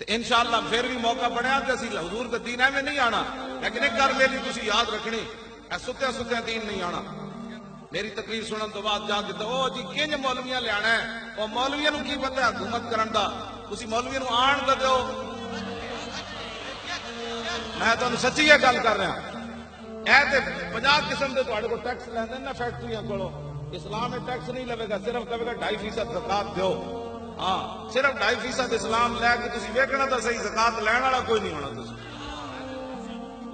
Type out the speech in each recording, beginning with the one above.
انشاءاللہ پھر بھی موقع بنیا تو اسی حضور کا دین میں نہیں آنا، لیکن ایک گل میری تسی یاد رکھنی، ستیا ستیا دین نہیں آنا۔ میری تقریر سنن تو بعد جا کے او جی کنج مولویاں لے آنا ہے، او مولویاں نو کی پتہ ہے حکومت کرن دا، تسی مولویاں نو آن دا دیو۔ میں تانوں سچی یہ گل کر رہا اے تے 50 قسم دے تہاڈے کو ٹیکس لیندے نا فیکٹریاں کولوں، اسلام میں ٹیکس نہیں لوے گا، صرف کہے گا 2.5% زکات دیو۔ ہاں صرف 2.5% اسلام لے کے تسی ویکھنا تو صحیح، زکات لین والا کوئی نہیں ہونا۔ تسی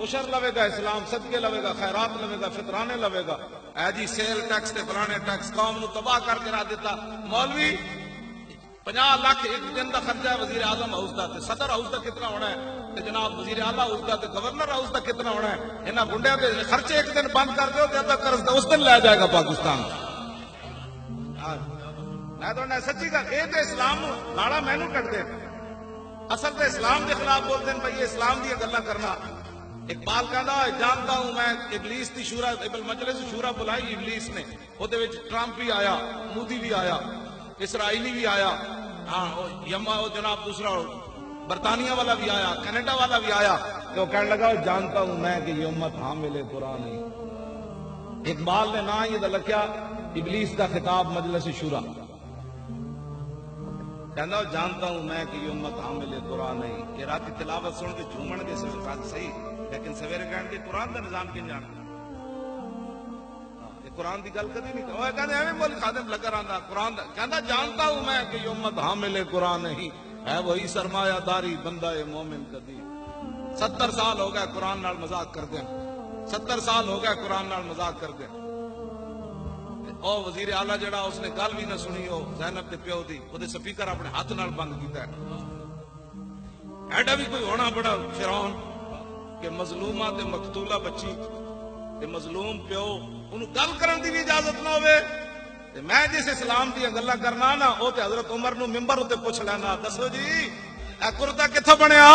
عشر لوے گا اسلام، صدقے لوے گا، خیرات لوے گا، فطرانے لوے گا۔ اے جی سیل ٹیکس تے فلانے ٹیکس قوم نو تباہ کر کے رکھ دیتا۔ مولوی 50 لاکھ ایک دن دا خرچہ ہے وزیر اعظم ہاؤس دا، تے صدر ہاؤس دا کتنا ہونا ہے، تے جناب وزیر اعلیٰ ہاؤس دا تے گورنر ہاؤس دا کتنا ہونا ہے۔ انہاں گنڈیاں دے خرچے ایک دن بند کر دیو تے ادھا قرض اس دن لے جائے گا پاکستان۔ میں تو سچی گل اے تے اسلام نو لاڑا مینوں کٹ دے، اصل تے اسلام دے خلاف بولتے ہیں بھائی، اسلام دی گلاں کرنا۔ اقبال کہندا ہے جانتا ہوں میں ابلیس دی شورا، مجلس شورا بلائی ابلیس نے، او دے وچ ٹرمپ بھی آیا، مودی بھی آیا، اسرائیلی بھی آیا، ہاں یما جناب دوسرا برطانیہ والا بھی آیا، کینیڈا والا بھی آیا، تو کہنے لگا جانتا ہوں میں کہ یہ امت حامل قرآن ہے۔ اقبال نے نہ یہ لکھیا ابلیس دا خطاب مجلس شورا، کہنا جانتا ہوں میں کہ یہ امت حامل قرآن نہیں۔ کہ رات کی تلاوت سن کے جھومن کے صحیح، لیکن سویرے کہن کے قرآن دا نظام کیوں جانتا؟ قرآن دی گل کدی نہیں وہ کہندے ایویں مول خادم لگا رہندا قرآن دا، کہندا جانتا ہوں میں کہ یہ امت حامل قرآن نہیں ہے، وہی سرمایہ داری بندہ مومن کدی۔ 70 سال ہو گئے قرآن نال مذاق کردے، 70 سال ہو گئے قرآن نال مذاق کردے۔ او وزیر اعلیٰ جڑا اس نے گل بھی نہ سنی، او زینب دے پیو دی، او دے سپیکر اپنے ہاتھ نال بند کیتا ہے۔ ایڈا بھی کوئی ہونا بڑا فرعون کہ مظلومہ تے مقتولہ بچی تے مظلوم پیو انہوں گل کرن دی بھی اجازت نہ ہوئے۔ میں جس اسلام دی گلاں کرنا نا، او تے حضرت عمر نو ممبر اتے پوچھ لینا، دسو جی اے کرتا کتھوں بنیا؟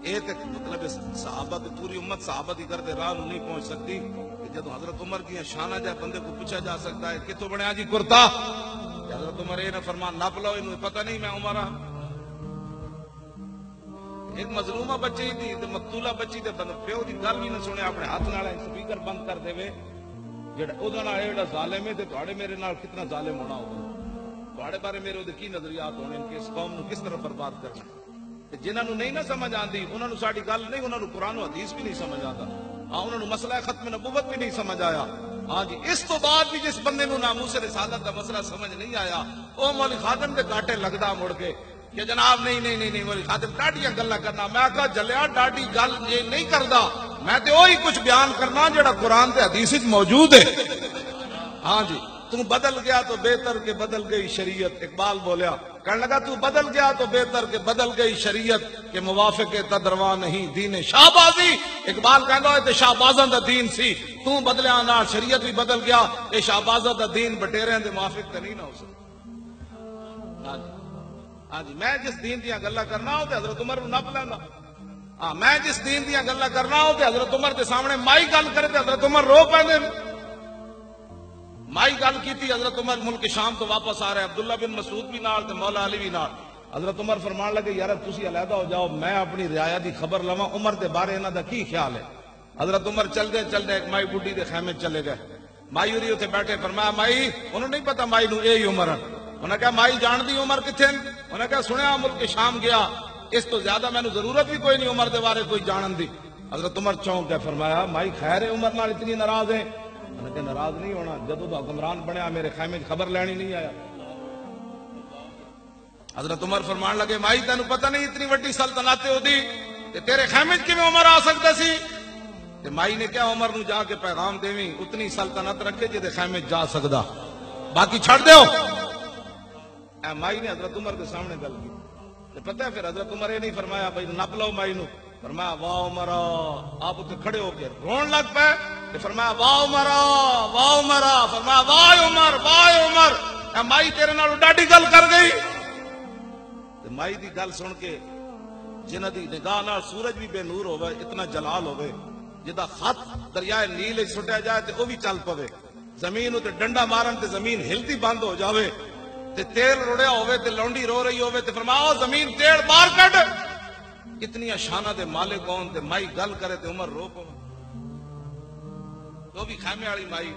اے تے مطلب صحابہ تے پوری امت صحابہ دی کردے راہ نو نہیں پہنچ سکتی کہ جدو حضرت عمر کی شانہ جائے بندے کو پوچھا جا سکتا ہے کتھوں بنیا جی کرتا؟ حضرت عمر اے نہ فرمان نپ لو، انہوں پتہ نہیں میں عمر ہاں۔ ایک مظلومہ بچی تھی تے مقتولہ بچی تے پیو دی گل بھی نہ سنے، اپنے ہاتھ نال سپیکر بند کر دے وے، جڑا اودے نال ایڈا ظالم ہے تے تواڈے میرے نال کتنا ظالم ہونا ہوگا، تواڈے بارے میرے اودے کی نظریات ہونے کہ اس قوم نو کس طرح برباد کرنا۔ تے جنہاں نو نہیں نہ سمجھ آندی انہاں نو ساڈی گل نہیں، انہاں نو قرآن و حدیث بھی نہیں سمجھ آندا، ہاں انہاں نو مسئلہ ختم نبوت بھی نہیں سمجھ آیا۔ ہاں جی اس تو بعد بھی جس بندے نو ناموس رسالت دا مسئلہ سمجھ نہیں آیا، او مولوی خادم دے گاٹے لگدا مڑ کے کہ جناب نہیں مولوی خادم ڈاڈیاں گلاں کرنا۔ میں کہا جلیا ڈاڈی گل یہ نہیں کردا، میں تے وہی کچھ بیان کرنا جڑا قرآن تے حدیث وچ موجود ہے۔ ہاں جی تو بدل گیا تو بہتر کہ بدل گئی شریعت، اقبال بولیا، کہنے لگا تو بدل گیا تو بہتر کہ بدل گئی شریعت، کہ موافق تدروا نہیں دین شہبازی۔ اقبال کہندا ہے تے شہبازاں دا دین سی، تو بدلیا نال شریعت بھی بدل گیا، اے شہبازاں دا دین بٹیریاں دے موافق تے نہیں نہ ہو سکتا۔ ہاں جی میں جس دین دیاں گلاں کرنا ہو تے حضرت عمر نو نپ لیندا، ہاں میں جس دین دیاں گلاں کرنا ہو تے حضرت عمر دے سامنے مائی گل کرے تے حضرت عمر رو پیندے۔ مائی گل کیتی حضرت عمر ملک شام تو واپس آ رہے، عبداللہ بن مسعود بھی نال تے مولا علی بھی نال۔ حضرت عمر فرمان لگے یار تسی علیحدہ ہو جاؤ، میں اپنی رعایا دی خبر لواں عمر دے بارے انہاں دا کی خیال ہے۔ حضرت عمر چل دے ایک مائی بڈھی دے خیمے چلے گئے، مائی ہوری اتنے بیٹھے، فرمایا مائی، انہوں نہیں پتا مائی نو اے ہی عمر ہے۔ انہوں نے کہا مائی جان دی عمر کتھے؟ انہوں نے کہا سنیا ملک شام گیا، اس تو زیادہ میں نے ضرورت بھی کوئی نہیں عمر دے بارے کوئی جانن دی۔ حضرت عمر چونک کے فرمایا مائی خیر ہے عمر نال اتنی ناراض ہے؟ انہوں نے کہا ناراض نہیں ہونا، جدو دا حکمران بنیا میرے خیمے خبر لینی نہیں آیا۔ حضرت عمر فرمان لگے مائی تینو پتہ نہیں اتنی وڈی سلطنت ہو دی تے تیرے خیمے کی میں عمر آ سکتا سی؟ تے مائی نے کیا عمر نو جا کے پیغام دیویں اتنی سلطنت رکھے جے دے خیمے جا سکدا، باقی چھڑ دیو۔ اے مائی نے حضرت عمر کے سامنے گل کی تے پتہ ہے پھر حضرت عمر یہ نہیں فرمایا بھائی نپ لو مائی نو، فرمایا واہ عمر، آپ اتنے کھڑے ہو کے رون لگ پے تے فرمایا واہ عمر واہ عمر، فرمایا واہ عمر واہ عمر، اے مائی تیرے نال ڈاڈی گل کر گئی۔ تے مائی دی گل سن کے جنہ دی نگاہ نال سورج بھی بے نور ہوئے، اتنا جلال ہوئے، جدا خط دریائے نیل سٹیا جائے تے وہ بھی چل پوے، زمین تے ڈنڈا مارن تے زمین ہلتی بند ہو جاوے، تے تیل رڑیا ہوئے تے لونڈی رو رہی ہوئے تے فرمایا زمین تیل باہر کڈ. اتنی شانہ دے مالک کون تے مائی گل کرے تے عمر رو پو. تو بھی خیمے والی مائی.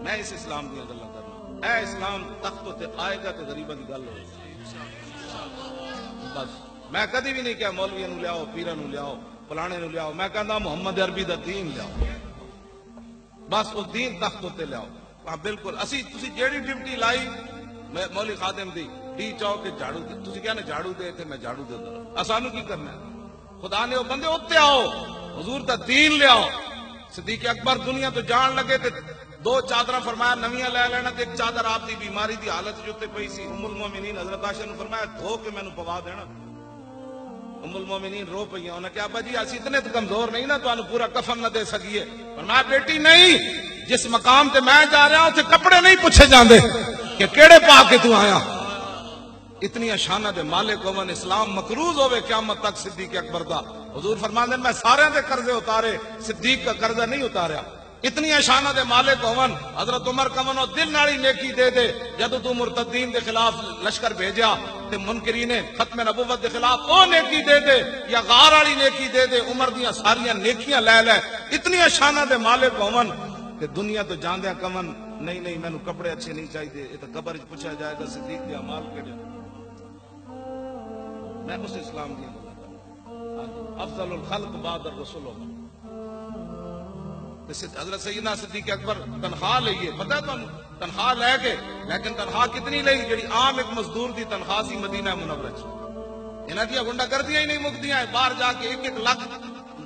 میں اس اسلام دی گلاں کرنا. اے اسلام تخت تے آئے گا تے غریباں دی گل ہوے. بس میں کدی بھی نہیں کہا مولویاں نو لیاؤ, پیراں نو لیاؤ, فلانے نو لیاؤ. میں کہندا محمد عربی دا دین لیاؤ. بس وہ دین تخت تے لیاؤ. ہاں بالکل اسی تسی جیڑی ڈیوٹی لائی مولوی خادم دی ڈی چوک کے جھاڑو دے, تسی کہنے جھاڑو دے تے میں جھاڑو دے دوں. اسانو کی کرنا ہے؟ خدا نے وہ بندے اوتے آؤ, حضور دا دین لیاؤ. صدیق اکبر دنیا تو جان لگے تے 2 چادراں فرمایا نویاں لے لینا تے 1 چادر آپ دی بیماری دی حالت جو تے پئی سی. ام المومنین حضرت عائشہ نے فرمایا دھو کے مینوں پوا دینا. ام المومنین رو پئیاں. انہاں کہا ابا جی اسی اتنے تے کمزور نہیں نا تانوں پورا کفن نہ دے سکیے. فرمایا بیٹی نہیں, جس مقام تے میں جا رہا ہوں تے کپڑے نہیں پوچھے جاندے کہ کیڑے پا کے تو آیا. اتنی شانہ دے مالک ہون اسلام مقروض ہوئے قیامت تک صدیق اکبر دا. حضور فرماندے میں سارے دے قرضے اتارے, صدیق کا قرضہ نہیں اتاریا. اتنی شانہ دے مالک ہون حضرت عمر کمن دل نالی نیکی دے دے. جدو تو مرتدین دے خلاف لشکر بھیجا تے منکرین ختم نبوت دے خلاف او نیکی دے دے یا غار والی نیکی دے دے. عمر دیاں ساریاں نیکیاں لے لے. اتنی شانہ دے مالک ہون کہ دنیا تو جاندیا کمن نہیں نہیں مینوں کپڑے اچھے نہیں چاہیے. یہ تو قبر پوچھا جائے گا صدیق دے اعمال کیڑے. میں اس اسلام کی افضل الخلق بعد الرسول. حضرت سیدنا صدیق اکبر تنخواہ لئیے, پتہ ہے تمہیں تنخواہ لے کے, لیکن تنخواہ کتنی لئی جڑی عام ایک مزدور دی تنخواہ سی مدینہ منورہ چ. انہاں دی گنڈا گردیاں ہی نہیں مکدیاں. باہر جا کے 1-1 لاکھ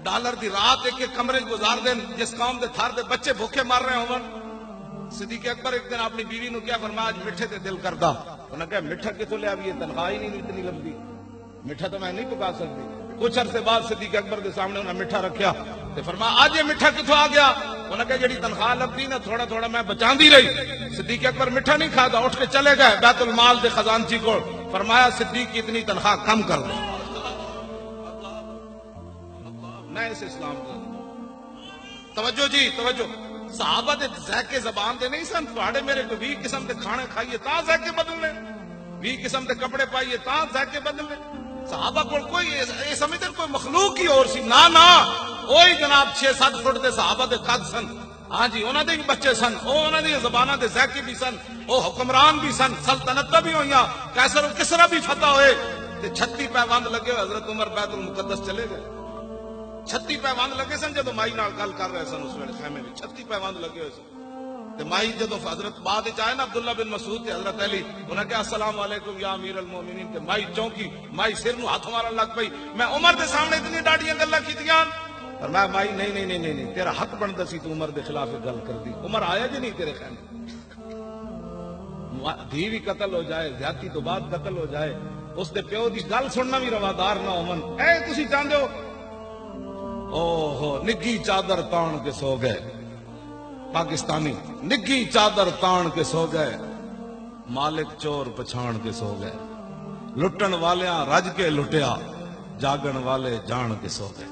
ڈالر دی رات 1-1 کمرے گزار دیں. جس قوم دے تھار دے بچے بھوکے مار رہے ہوں. صدیق اکبر ایک دن اپنی بیوی نو کیا فرمایا آج مٹھے تے دل کردا. انہاں کہا مٹھا کتوں لے آویے, تنخواہ ہی نہیں اتنی لمبی, مٹھا تو میں نہیں پکا سکتی. کچھ عرصے بعد صدیق اکبر دے سامنے انہاں مٹھا رکھیا تے فرمایا آج یہ مٹھا کتوں آ گیا. انہاں کہا جڑی تنخواہ لبدی نا تھوڑا تھوڑا میں بچاندی رہی. صدیق اکبر مٹھا نہیں کھادا, اٹھ کے چلے گئے بیت المال دے خزانچی کو. فرمایا صدیق کی اتنی تنخواہ کم کر دو. میں اس اسلام کا توجہ جی توجہ. صحابہ دے ذائقے زبان دے نہیں سن. تھوڑے میرے کو 20 قسم دے کھانے کھائیے تاں ذائقے بدل لیں, 20 قسم دے کپڑے پائیے تاں ذائقے بدل لیں. صحابہ کو کوئی یہ سمجھتے کوئی مخلوق ہی اور سی نا نا. وہی جناب 6-7 فٹ دے صحابہ دے قد سن. ہاں جی انہاں دے بھی بچے سن, انہاں دی زباناں دے ذائقے بھی سن, وہ حکمران بھی سن, سلطنتاں بھی ہوئیاں, قیصر و کسریٰ بھی فتح ہوئے. تے 36 پیوند لگے ہوئے. حضرت عمر بیت المقدس چلے گئے. 36 پیوند لگے سن جدو مائی نال گل کر رہے سن. اس ویلے خیمے میں 36 پیوند لگے ہوئے سن. تے مائی جدو حضرت بعد وچ آئے نا عبداللہ بن مسعود تے حضرت علی, انہاں کہا السلام علیکم یا امیر المومنین. تے مائی چونکی, مائی سر نو ہاتھ مارن لگ پئی. میں عمر دے سامنے اتنی ڈاڈیاں گلاں کیتیاں. اور میں مائی نہیں نہیں نہیں نہیں تیرا حق بندا سی تو عمر دے خلاف گل کر دی. عمر آیا جی نہیں تیرے خیمے. دھی بھی قتل ہو جائے, زیادتی تو بعد قتل ہو جائے, اس دے پیو دی گل سننا بھی روادار نہ ہون. اے تسی چاہندے ہو او ہو نگی چادر تان کے سو گئے. پاکستانی نگی چادر تان کے سو گئے, مالک چور پچھان کے سو گئے. لٹن والیاں رج کے لٹیا, جاگن والے جان کے سو گئے.